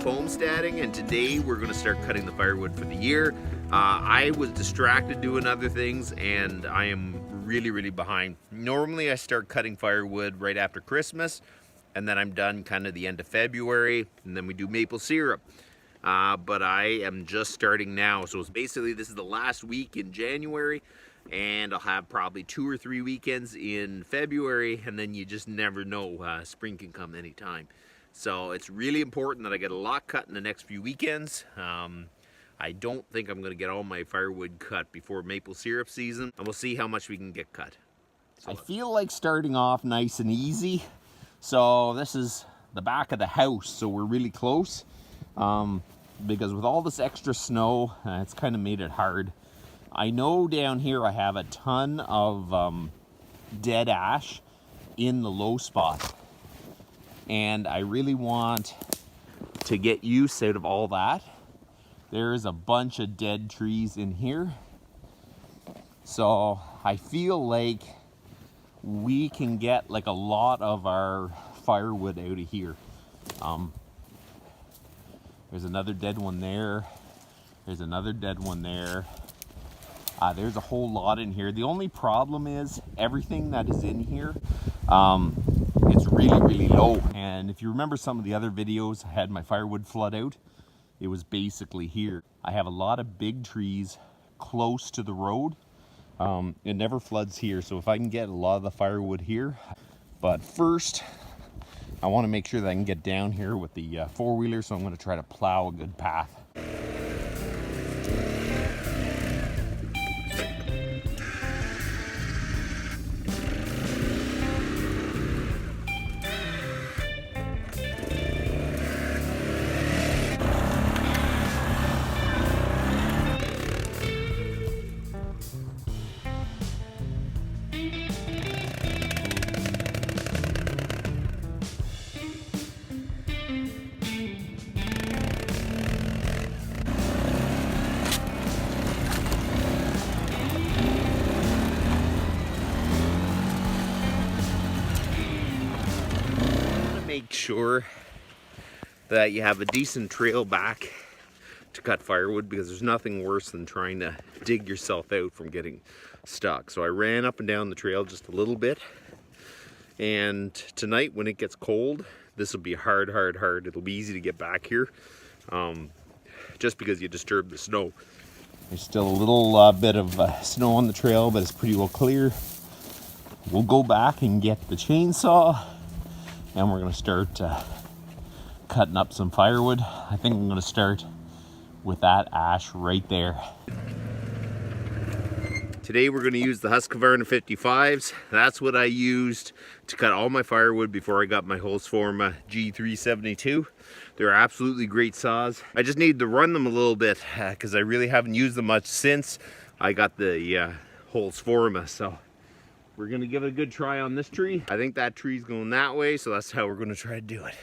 Homesteading, and today we're going to start cutting the firewood for the year. I was distracted doing other things and I am really behind. Normally I start cutting firewood right after Christmas and then I'm done kind of the end of February, and then we do maple syrup. But I am just starting now, so it's basically this is the last week in January, and I'll have probably 2 or 3 weekends in February, and then you just never know, spring can come anytime. So it's really important that I get a lot cut in the next few weekends. I don't think I'm going to get all my firewood cut before maple syrup season, and we'll see how much we can get cut. So I feel like starting off nice and easy. So this is the back of the house, so we're really close. Because with all this extra snow, it's kind of made it hard. I know down here I have a ton of dead ash in the low spot. And I really want to get use out of all that. There's a bunch of dead trees in here. So I feel like we can get like a lot of our firewood out of here. There's another dead one there. There's another dead one there. There's a whole lot in here. The only problem is everything that is in here, it's really low. And if you remember some of the other videos, I had my firewood flood out. It was basically here. I have a lot of big trees close to the road. It never floods here, so if I can get a lot of the firewood here. But first, I want to make sure that I can get down here with the four-wheeler, so I'm going to try to plow a good path. Make sure that you have a decent trail back to cut firewood, because there's nothing worse than trying to dig yourself out from getting stuck. So I ran up and down the trail just a little bit, and tonight when it gets cold, this will be hard. It'll be easy to get back here, just because you disturb the snow. There's still a little bit of snow on the trail, but it's pretty well clear. We'll go back and get the chainsaw, and we're going to start cutting up some firewood. I think I'm going to start with that ash right there. Today we're going to use the Husqvarna 55s. That's what I used to cut all my firewood before I got my Husqvarna G372. They're absolutely great saws. I just need to run them a little bit because I really haven't used them much since I got the Husqvarna. So we're going to give it a good try on this tree. I think that tree's going that way, so that's how we're going to try to do it.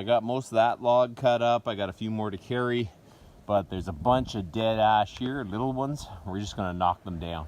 I got most of that log cut up. I got a few more to carry, but there's a bunch of dead ash here, little ones. We're just gonna knock them down.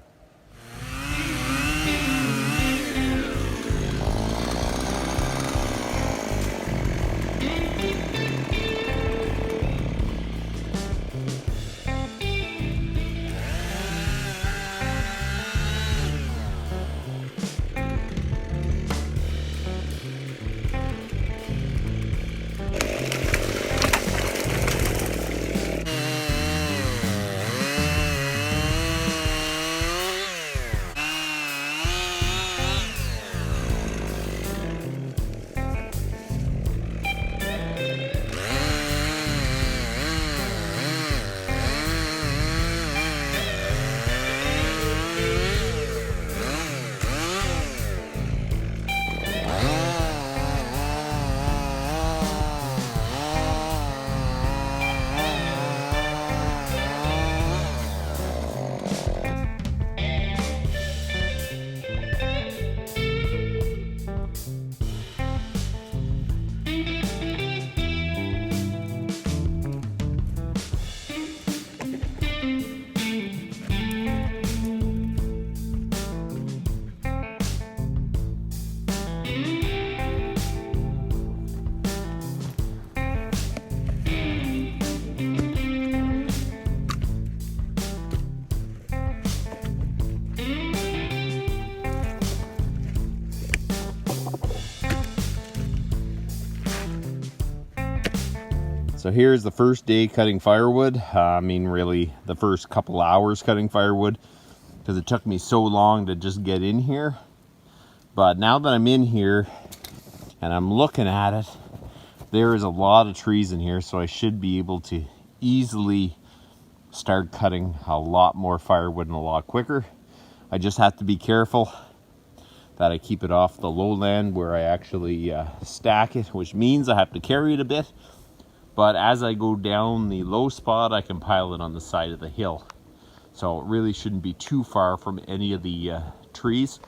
So here's the first day cutting firewood. I mean, really the first couple hours cutting firewood, because it took me so long to just get in here. But now that I'm in here and I'm looking at it, there is a lot of trees in here, so I should be able to easily start cutting a lot more firewood and a lot quicker. I just have to be careful that I keep it off the lowland where I actually stack it, which means I have to carry it a bit. But as I go down the low spot, I can pile it on the side of the hill. So it really shouldn't be too far from any of the trees.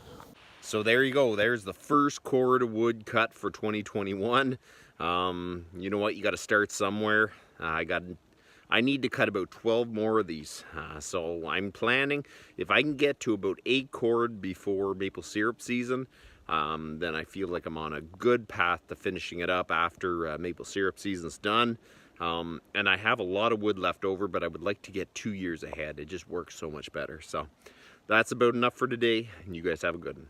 So there you go. There's the first cord of wood cut for 2021. You know what? You got to start somewhere. I need to cut about 12 more of these. So I'm planning, if I can get to about 8 cord before maple syrup season, then I feel like I'm on a good path to finishing it up after maple syrup season's done. And I have a lot of wood left over, but I would like to get 2 years ahead. It just works so much better. So that's about enough for today, and you guys have a good one.